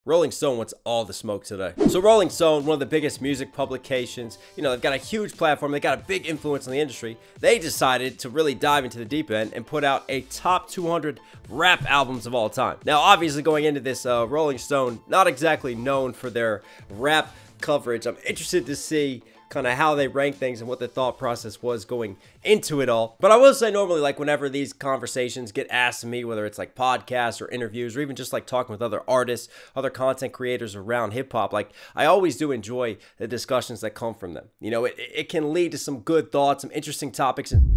Rolling Stone wants all the smoke today. So Rolling Stone, one of the biggest music publications, you know, they've got a huge platform, they got a big influence on the industry. They decided to really dive into the deep end and put out a top 200 rap albums of all time. Now, obviously going into this, Rolling Stone, not exactly known for their rap coverage. I'm interested to see kind of how they rank things and what the thought process was going into it all. But I will say normally, like whenever these conversations get asked to me, whether it's like podcasts or interviews or even just like talking with other artists, other content creators around hip hop, like I always do enjoy the discussions that come from them. You know, it can lead to some good thoughts, some interesting topics. And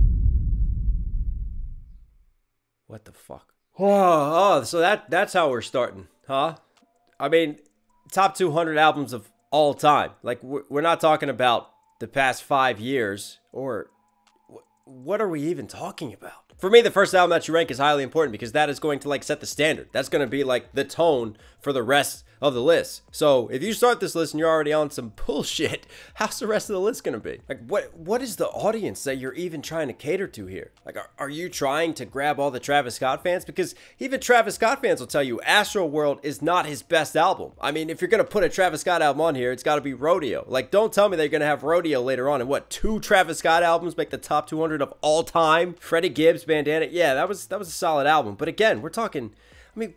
what the fuck? Oh, so that's how we're starting, huh? I mean, top 200 albums of all time. Like, we're not talking about the past 5 years, or what are we even talking about? For me, the first album that you rank is highly important because that is going to like set the standard. That's going to be like the tone for the rest of the list. So if you start this list and you're already on some bullshit, how's the rest of the list going to be? Like, what is the audience that you're even trying to cater to here? Like, are you trying to grab all the Travis Scott fans? Because even Travis Scott fans will tell you Astroworld is not his best album. I mean, if you're going to put a Travis Scott album on here, it's got to be Rodeo. Like, don't tell me they're going to have Rodeo later on. And what, 2 Travis Scott albums make the top 200 of all time? Freddie Gibbs, Bandana. Yeah, that was a solid album. But again, we're talking, I mean,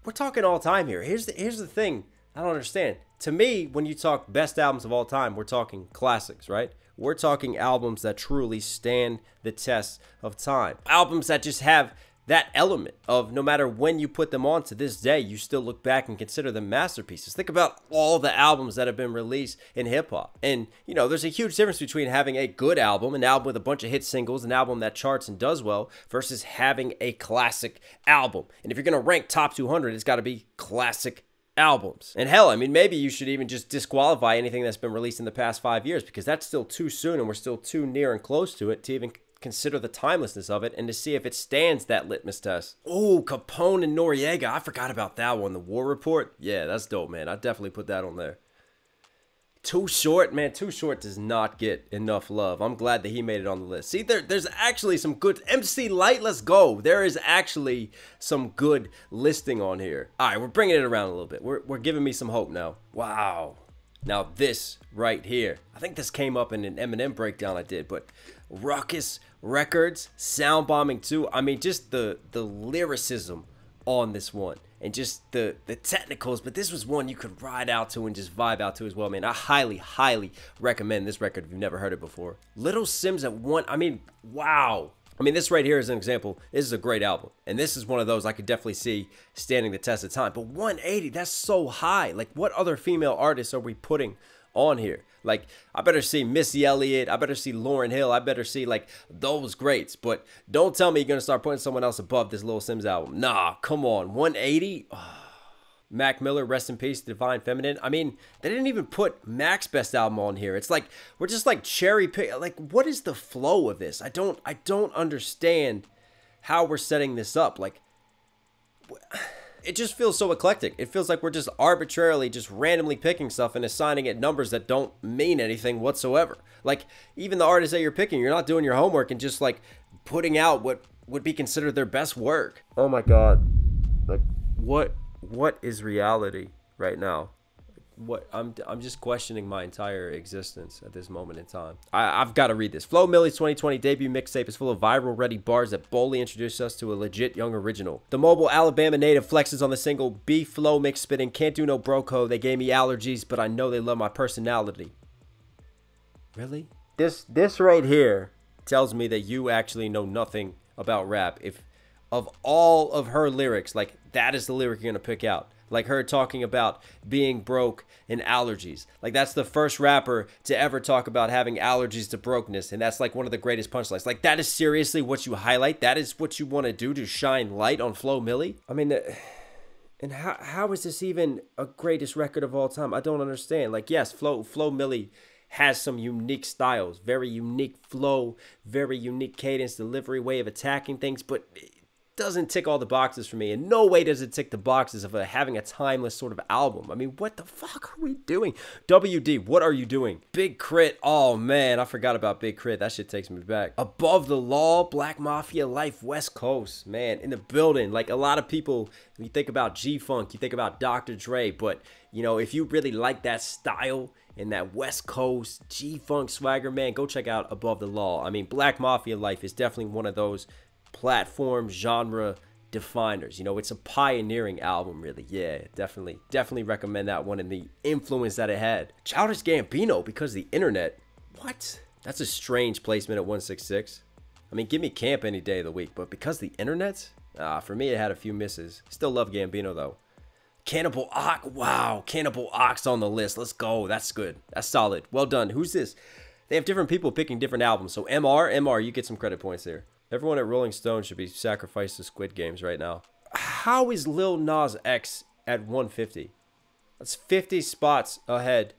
we're talking all time here. Here's the thing I don't understand. To me, when you talk best albums of all time, we're talking classics, right? We're talking albums that truly stand the test of time. Albums that just have that element of no matter when you put them on to this day, you still look back and consider them masterpieces. Think about all the albums that have been released in hip hop. And, you know, there's a huge difference between having a good album, an album with a bunch of hit singles, an album that charts and does well, versus having a classic album. And if you're going to rank top 200, it's got to be classic albums. And hell, I mean, maybe you should even just disqualify anything that's been released in the past 5 years because that's still too soon and we're still too near and close to it to even consider the timelessness of it and to see if it stands that litmus test. Oh, Capone and Noriega. I forgot about that one. The War Report. Yeah, that's dope, man. I definitely put that on there. Too Short, man. Too Short does not get enough love. I'm glad that he made it on the list. See, there's actually some good. MC Light, let's go. There is actually some good listing on here. All right, we're bringing it around a little bit. We're giving me some hope now. Wow. Now this right here, I think this came up in an Eminem breakdown I did, but Ruckus Records, Sound Bombing 2. I mean, just the lyricism on this one and just the technicals, but this was one you could ride out to and just vibe out to as well, man. I highly recommend this record if you've never heard it before. Little Sims at 1, I mean, wow. I mean, this right here is an example. This is a great album. And this is one of those I could definitely see standing the test of time. But 180, that's so high. Like, what other female artists are we putting on here? Like, I better see Missy Elliott. I better see Lauryn Hill. I better see, like, those greats. But don't tell me you're going to start putting someone else above this Lil Sims album. Nah, come on. 180? Oh. Mac Miller, rest in peace, Divine Feminine. I mean, they didn't even put Mac's best album on here. It's like we're just like cherry pick. Like, what is the flow of this? I don't understand how we're setting this up. Like, it just feels so eclectic. It feels like we're just arbitrarily just randomly picking stuff and assigning it numbers that don't mean anything whatsoever. Like, even the artists that you're picking, you're not doing your homework and just like putting out what would be considered their best work. Oh my God. Like, what is reality right now? What I'm just questioning my entire existence at this moment in time. I've got to read this. Flo Millie's 2020 debut mixtape is full of viral ready bars that boldly introduce us to a legit young original. The mobile Alabama native flexes on the single B Flow mix spitting can't do no broco. They gave me allergies, but I know they love my personality. Really? This right here tells me that you actually know nothing about rap. If of all of her lyrics, like, that is the lyric you're gonna pick out. Like her talking about being broke and allergies. Like, that's the first rapper to ever talk about having allergies to brokenness, and that's like one of the greatest punchlines. Like, that is seriously what you highlight? That is what you want to do to shine light on Flo Milli? I mean, and how is this even a greatest record of all time? I don't understand. Like, yes, Flo Milli has some unique styles, very unique flow, very unique cadence, delivery, way of attacking things, but doesn't tick all the boxes for me. In no way does it tick the boxes of having a timeless sort of album. I mean, what the fuck are we doing? WD, what are you doing? Big Crit, oh man, I forgot about Big Crit. That shit takes me back. Above the Law, Black Mafia Life, West Coast, man, in the building. Like a lot of people, when you think about G-Funk, you think about Dr. Dre, but you know, if you really like that style and that West Coast G-Funk swagger, man, go check out Above the Law. I mean, Black Mafia Life is definitely one of those platform genre definers. You know, it's a pioneering album, really. Yeah, definitely recommend that one and the influence that it had. Childish Gambino, Because the Internet. What? That's a strange placement at 166. I mean, give me Camp any day of the week, but Because the Internet? For me, it had a few misses. Still love Gambino, though. Cannibal Ox. Wow, Cannibal Ox on the list. Let's go. That's good. That's solid. Well done. Who's this? They have different people picking different albums. So MR, you get some credit points there. Everyone at Rolling Stone should be sacrificed to Squid Games right now. How is Lil Nas X at 150? That's 50 spots ahead.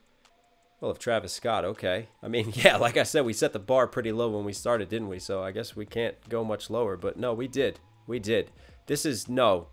Well, of Travis Scott, okay. I mean, yeah, like I said, we set the bar pretty low when we started, didn't we? So I guess we can't go much lower. But no, we did. We did. This is no.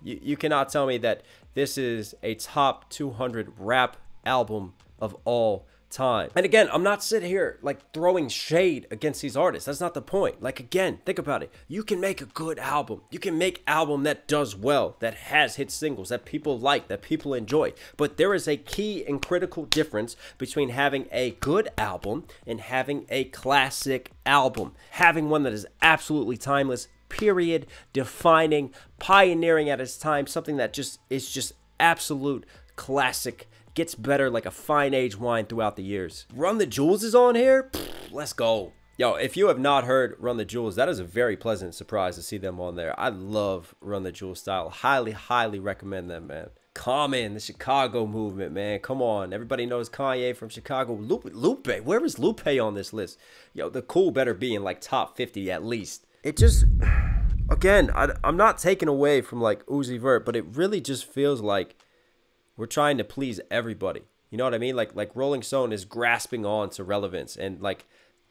You cannot tell me that this is a top 200 rap album of all time. And again, I'm not sitting here like throwing shade against these artists. That's not the point. Like, again, think about it. You can make a good album. You can make an album that does well, that has hit singles, that people like, that people enjoy. But there is a key and critical difference between having a good album and having a classic album. Having one that is absolutely timeless, period, defining, pioneering at its time, something that just is just absolute classic, gets better like a fine aged wine throughout the years. Run the Jewels is on here? Pfft, let's go. Yo, if you have not heard Run the Jewels, that is a very pleasant surprise to see them on there. I love Run the Jewels style. Highly recommend them, man. Common, the Chicago movement, man. Come on. Everybody knows Kanye from Chicago. Lupe. Where is Lupe on this list? Yo, the Cool better be in like top 50 at least. It just, again, I'm not taking away from like Uzi Vert, but it really just feels like we're trying to please everybody. You know what I mean? Like Rolling Stone is grasping on to relevance, and like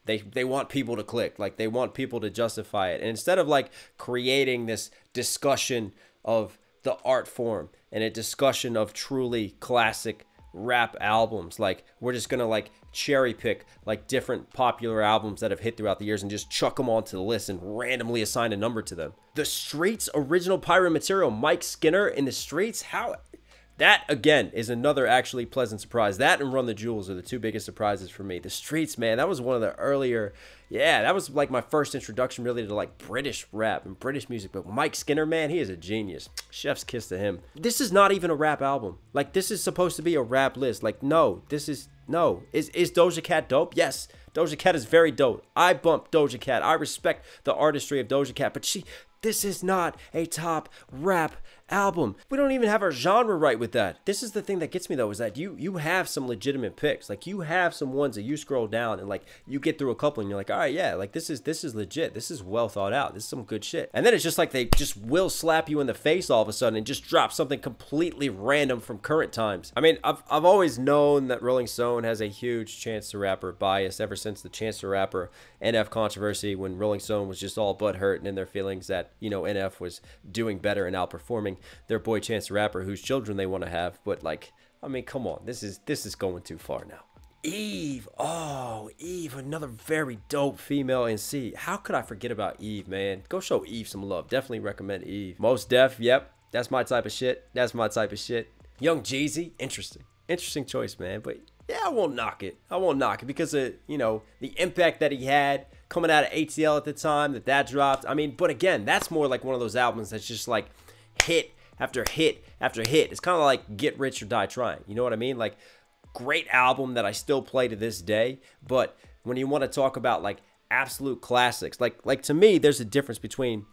they want people to click. Like they want people to justify it. And instead of like creating this discussion of the art form and a discussion of truly classic rap albums, like we're just gonna like cherry pick like different popular albums that have hit throughout the years and just chuck them onto the list and randomly assign a number to them. The Streets original Pyro material, Mike Skinner in the Streets. How that again is another actually pleasant surprise. That and Run the Jewels are the two biggest surprises for me. The Streets, man, that was one of the earlier, yeah, that was like my first introduction really to like British rap and British music. But Mike Skinner, man, he is a genius. Chef's kiss to him. This is not even a rap album. Like this is supposed to be a rap list. Like no, this is no. Is Doja Cat dope? Yes. Doja Cat is very dope. I bump Doja Cat. I respect the artistry of Doja Cat, but this is not a top rap album. We don't even have our genre right with that. This is the thing that gets me though, is that you have some legitimate picks. Like you have some ones that you scroll down and like you get through a couple and you're like, all right, yeah, like this is legit. This is well thought out. This is some good shit. And then it's just like they just will slap you in the face all of a sudden and just drop something completely random from current times. I mean, I've always known that Rolling Stone has a huge Chance the Rapper bias ever since the Chance the Rapper NF controversy, when Rolling Stone was just all butthurt and in their feelings that, you know, NF was doing better and outperforming their boy Chance the Rapper, whose children they want to have. But like, I mean, come on, this is going too far now. Eve, oh, Eve, another very dope female NC. How could I forget about Eve, man? Go show Eve some love. Definitely recommend Eve. Mos Def, yep, that's my type of shit. That's my type of shit. Young Jeezy, interesting choice, man. But yeah, I won't knock it. I won't knock it because of, you know, the impact that he had coming out of ATL at the time that dropped. I mean, but again, that's more like one of those albums that's just like hit after hit after hit. It's kind of like Get Rich or Die Trying. You know what I mean? Like, great album that I still play to this day. But when you want to talk about like absolute classics, like to me, there's a difference between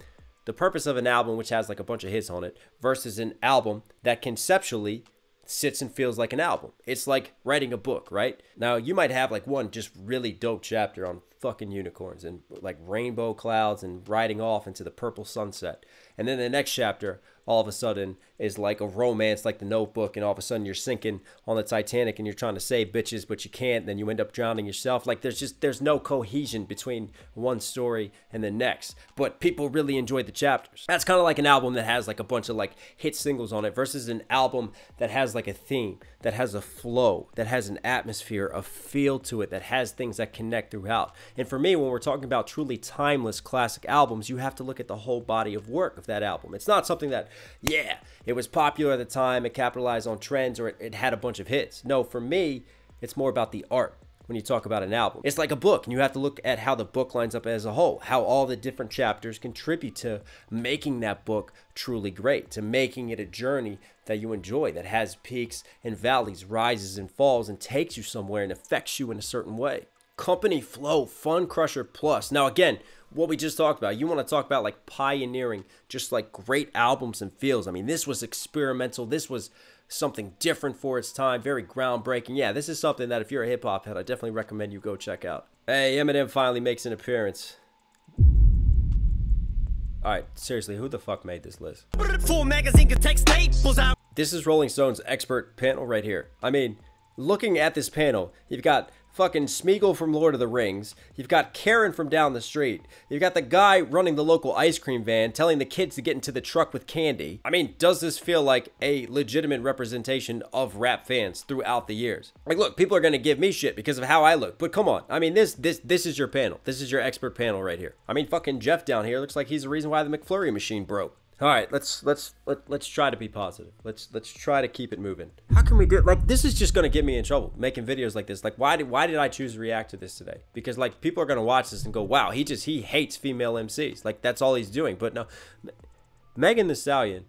the purpose of an album, which has like a bunch of hits on it, versus an album that conceptually sits and feels like an album. It's like writing a book, right? Now, you might have like one just really dope chapter on fucking unicorns and like rainbow clouds and riding off into the purple sunset. And then the next chapter all of a sudden is like a romance like The Notebook, and all of a sudden you're sinking on the Titanic and you're trying to save bitches but you can't, and then you end up drowning yourself. Like there's no cohesion between one story and the next, but people really enjoyed the chapters. That's kind of like an album that has like a bunch of like hit singles on it versus an album that has like a theme, that has a flow, that has an atmosphere, a feel to it, that has things that connect throughout. And for me, when we're talking about truly timeless classic albums, you have to look at the whole body of work of that album. It's not something that, yeah, it was popular at the time, it capitalized on trends, or it had a bunch of hits. No, for me, it's more about the art. When you talk about an album, it's like a book, and you have to look at how the book lines up as a whole, how all the different chapters contribute to making that book truly great, to making it a journey that you enjoy, that has peaks and valleys, rises and falls, and takes you somewhere and affects you in a certain way. Company Flow, Fun Crusher Plus. Now again, what we just talked about, you want to talk about like pioneering, just like great albums and feels. I mean, this was experimental. This was something different for its time, very groundbreaking. Yeah, this is something that if you're a hip-hop head, I definitely recommend you go check out. Hey, Eminem finally makes an appearance. Alright, seriously, who the fuck made this list? This is Rolling Stone's expert panel right here. I mean, looking at this panel, you've got fucking Smeagol from Lord of the Rings. You've got Karen from down the street. You've got the guy running the local ice cream van telling the kids to get into the truck with candy. I mean, does this feel like a legitimate representation of rap fans throughout the years? Like, look, people are going to give me shit because of how I look, but come on. I mean, this is your panel. This is your expert panel right here. I mean, fucking Jeff down here looks like he's the reason why the McFlurry machine broke. All right, let's try to be positive. Let's try to keep it moving. How can we do it? Like, this is just gonna get me in trouble making videos like this. Like, why did I choose to react to this today? Because like people are gonna watch this and go, wow, he hates female MCs. Like that's all he's doing. But no, Megan Thee Stallion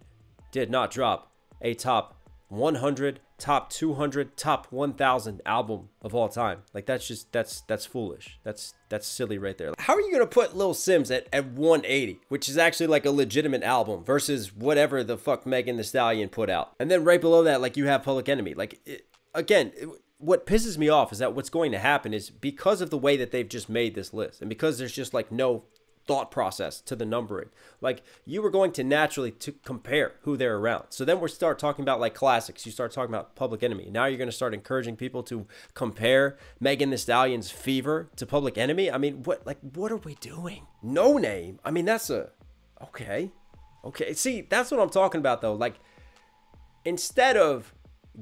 did not drop a top 100, top 200, top 1,000 album of all time. Like that's foolish. That's silly right there. How are you gonna put Lil Sims at 180, which is actually like a legitimate album, versus whatever the fuck Megan Thee Stallion put out? And then right below that, like you have Public Enemy. Like what pisses me off is that what's going to happen is because of the way that they've just made this list, and because there's just like no thought process to the numbering, like you were going to naturally to compare who they're around. So then we start talking about like classics, you start talking about Public Enemy. Now you're going to start encouraging people to compare Megan Thee Stallion's Fever to Public Enemy. I mean, what are we doing? No Name, I mean, that's a okay, see, that's what I'm talking about though. Like, instead of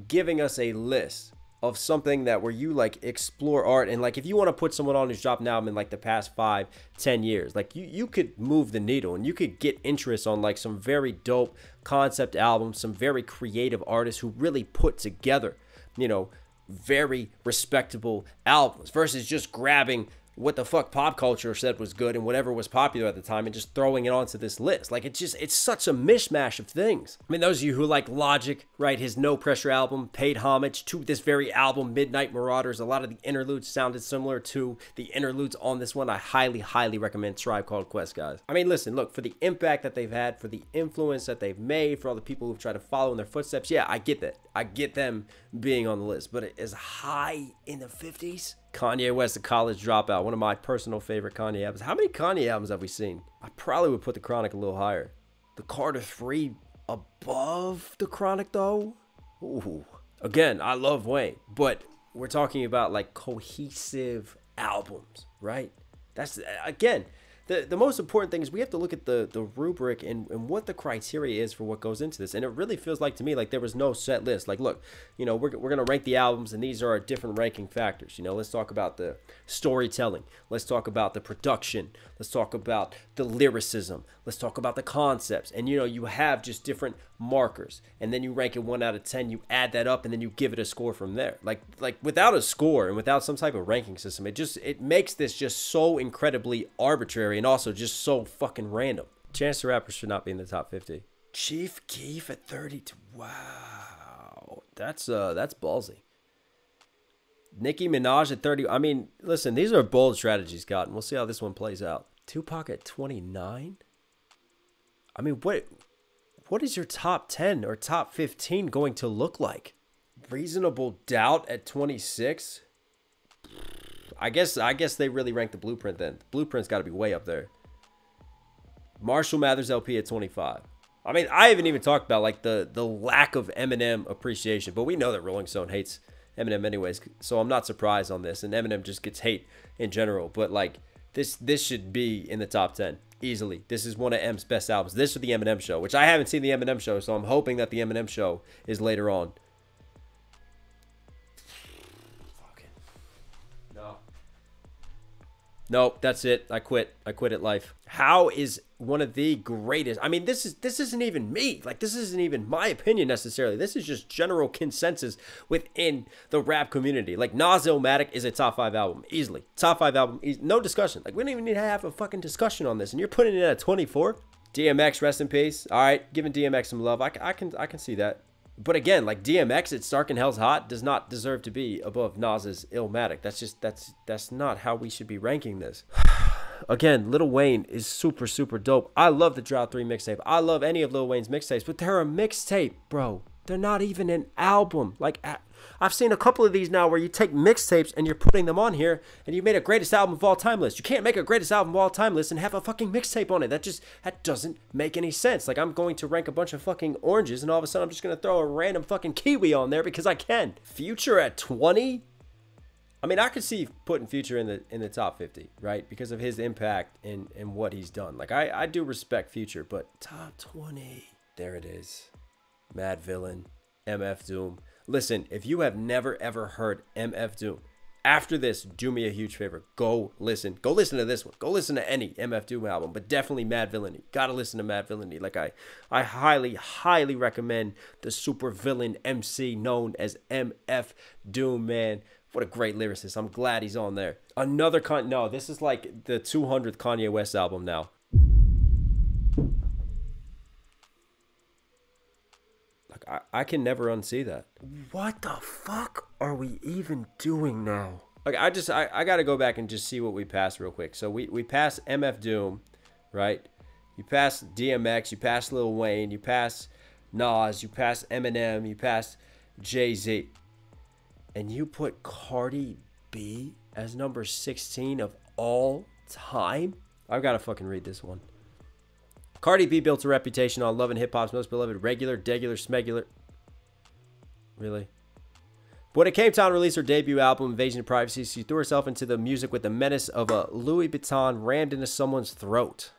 giving us a list of something that where you like explore art, and like if you want to put someone on who's dropped an album in like the past 5-10 years, like you could move the needle and you could get interest on like some very dope concept albums, some very creative artists who really put together, you know, very respectable albums, versus just grabbing what the fuck pop culture said was good and whatever was popular at the time and just throwing it onto this list. Like, it's such a mishmash of things. I mean, those of you who like Logic, right, his No Pressure album paid homage to this very album, Midnight Marauders. A lot of the interludes sounded similar to the interludes on this one. I highly recommend Tribe Called Quest, guys. I mean, listen, look, for the impact that they've had, for the influence that they've made, for all the people who've tried to follow in their footsteps, yeah, I get that. I get them being on the list, but it is high in the 50s. Kanye West, The College Dropout, one of my personal favorite Kanye albums. How many Kanye albums have we seen? I probably would put The Chronic a little higher. The Carter 3 above The Chronic, though? Ooh. Again, I love Wayne, but we're talking about like cohesive albums, right? That's, again, the most important thing is we have to look at the rubric and what the criteria is for what goes into this. And it really feels like to me like there was no set list. Like, look, you know, we're going to rank the albums, and these are our different ranking factors. You know, let's talk about the storytelling. Let's talk about the production. Let's talk about the lyricism. Let's talk about the concepts. And, you know, you have just different markers, and then you rank it 1 out of 10. You add that up, and then you give it a score from there. Like without a score and without some type of ranking system, it makes this just so incredibly arbitrary and also just so fucking random. Chance the Rapper should not be in the top 50. Chief Keef at 32. Wow, that's ballsy. Nicki Minaj at 30. I mean, listen, these are bold strategies, God, and we'll see how this one plays out. Tupac at 29. I mean, what is your top 10 or top 15 going to look like? Reasonable Doubt at 26. I guess they really ranked the Blueprint then. The Blueprint's got to be way up there. Marshall Mathers LP at 25. I mean, I haven't even talked about like the lack of Eminem appreciation, but we know that Rolling Stone hates Eminem anyways, so I'm not surprised on this. And Eminem just gets hate in general, but like this should be in the top 10 easily. This is one of M's best albums. This or the Eminem Show, which I haven't seen the Eminem Show, so I'm hoping that the Eminem Show is later on. Nope, that's it. I quit. I quit at life. How is one of the greatest? I mean, this isn't even me. Like, this isn't even my opinion necessarily. This is just general consensus within the rap community. Like, Illmatic is a top 5 album. Easily. Top 5 album. No discussion. Like, we don't even need to have a fucking discussion on this. And you're putting it at 24? DMX, rest in peace. All right, giving DMX some love. I can see that. But again, like DMX, It's Dark and Hell's Hot does not deserve to be above Nas's Illmatic. That's not how we should be ranking this. Again, Lil Wayne is super, super dope. I love the Drought 3 mixtape. I love any of Lil Wayne's mixtapes, but they're a mixtape, bro. They're not even an album. Like, I've seen a couple of these now where you take mixtapes and you're putting them on here and you made a greatest album of all time list. You can't make a greatest album of all time list and have a fucking mixtape on it. That doesn't make any sense. Like, I'm going to rank a bunch of fucking oranges and all of a sudden I'm just going to throw a random fucking kiwi on there because I can. Future at 20? I mean, I could see putting Future in the top 50, right? Because of his impact and what he's done. Like, I do respect Future, but top 20. There it is. Mad Villain, MF Doom. Listen, if you have never ever heard MF Doom, after this, do me a huge favor. Go listen. Go listen to this one. Go listen to any MF Doom album, but definitely Mad Villainy. Gotta listen to Mad Villainy. Like, I highly, highly recommend the super villain MC known as MF Doom, man. What a great lyricist. I'm glad he's on there. No, this is like the 200th Kanye West album now. I can never unsee that. What the fuck are we even doing now? Like, I gotta go back and just see what we passed real quick. So we passed MF Doom, right? You passed DMX, you passed Lil Wayne, you passed Nas, you passed Eminem, you passed Jay-Z. And you put Cardi B as number 16 of all time? I've gotta fucking read this one. Cardi B built a reputation on Love and Hip Hop's most beloved regular, degular, smegular. Really? But when it came time to release her debut album, Invasion of Privacy, she threw herself into the music with the menace of a Louis Vuitton rammed into someone's throat.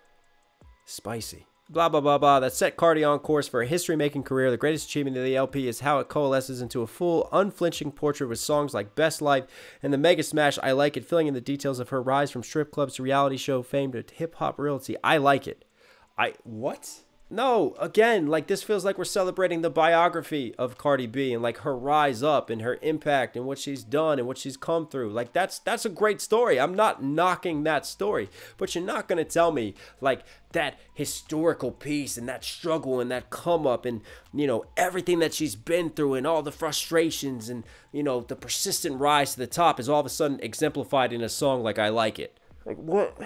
Spicy. Blah, blah, blah, blah. That set Cardi on course for a history-making career. The greatest achievement of the LP is how it coalesces into a full, unflinching portrait with songs like Best Life and the mega smash I Like It, filling in the details of her rise from strip clubs to reality show fame to hip-hop royalty. I Like It. What? No, again, like, this feels like we're celebrating the biography of Cardi B and like her rise up and her impact and what she's done and what she's come through. Like, that's a great story. I'm not knocking that story, but you're not going to tell me like that historical piece and that struggle and that come up and, you know, everything that she's been through and all the frustrations and, you know, the persistent rise to the top is all of a sudden exemplified in a song like I Like It. Like, what?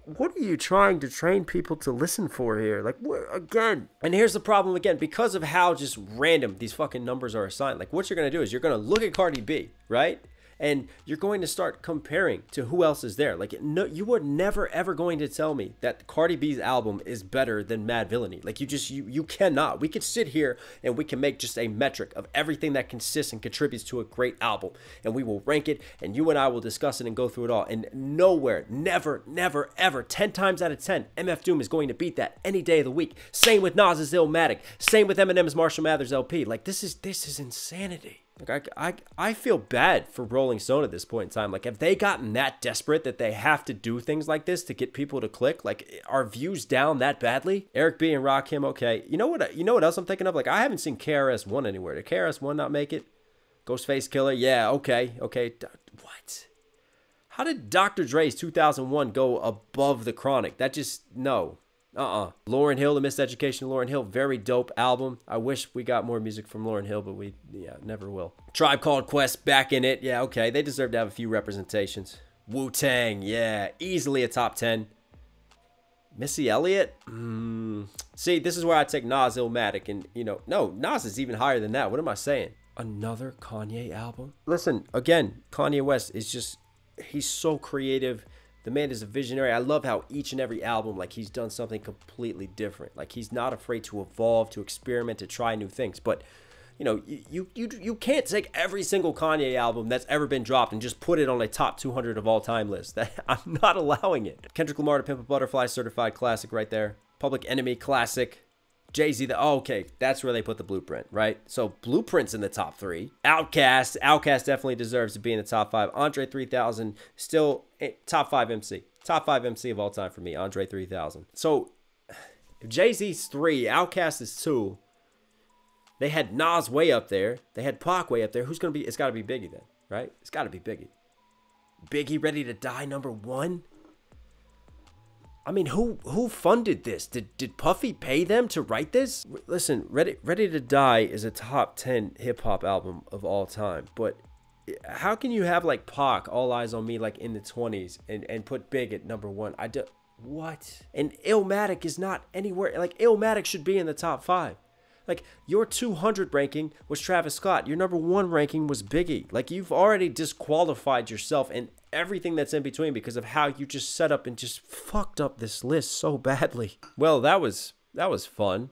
What are you trying to train people to listen for here? Like, what, again? And here's the problem again, because of how just random these fucking numbers are assigned. Like, what you're going to do is you're going to look at Cardi B, right? And you're going to start comparing to who else is there. Like, no, you are never, ever going to tell me that Cardi B's album is better than Mad Villainy. Like, you cannot. We could sit here and we can make just a metric of everything that consists and contributes to a great album. And we will rank it, and you and I will discuss it and go through it all. And nowhere, never, never, ever, 10 times out of 10, MF Doom is going to beat that any day of the week. Same with Nas's Illmatic. Same with Eminem's Marshall Mathers LP. Like, this is insanity. Like, I feel bad for Rolling Stone at this point in time. Like, have they gotten that desperate that they have to do things like this to get people to click? Like, are views down that badly? Eric B and Rakim, okay. You know what else I'm thinking of? Like, I haven't seen KRS-One anywhere. Did KRS-One not make it? Ghostface Killer, yeah, okay. What? How did Dr. Dre's 2001 go above The Chronic? That just, no. Lauryn Hill, The Miseducation of Lauryn Hill, very dope album. I wish we got more music from Lauryn Hill, but never will. Tribe Called Quest, back in it. Yeah, okay, they deserve to have a few representations. Wu-Tang, yeah, easily a top 10. Missy Elliott? See, this is where I take Nas Illmatic, and, no, Nas is even higher than that. What am I saying? Another Kanye album? Listen, again, Kanye West is just, he's so creative, The man is a visionary. I love how each and every album, like, he's done something completely different. Like, he's not afraid to evolve, to experiment, to try new things. But, you know, you can't take every single Kanye album that's ever been dropped and just put it on a top 200 of all time list. I'm not allowing it. Kendrick Lamar, To Pimp a Butterfly, certified classic right there. Public Enemy, classic. Jay-Z, oh, okay, that's where they put the Blueprint, right? So Blueprint's in the top 3. Outkast definitely deserves to be in the top 5. Andre 3000, still top 5 MC. Top 5 MC of all time for me, Andre 3000. So if Jay-Z's 3, Outkast is 2, they had Nas way up there, they had Pac way up there, who's going to be, it's got to be Biggie then, right? It's got to be Biggie. Biggie Ready to Die, number 1? I mean, who funded this? Did Puffy pay them to write this? Listen, Ready to Die is a top 10 hip-hop album of all time. But how can you have, like, Pac, All Eyes on Me, like, in the 20s and put Big at number 1? What? And Illmatic is not anywhere. Like, Illmatic should be in the top 5. Like, your 200 ranking was Travis Scott. Your number 1 ranking was Biggie. Like, you've already disqualified yourself and everything that's in between because of how you just set up and just fucked up this list so badly. Well, that was fun.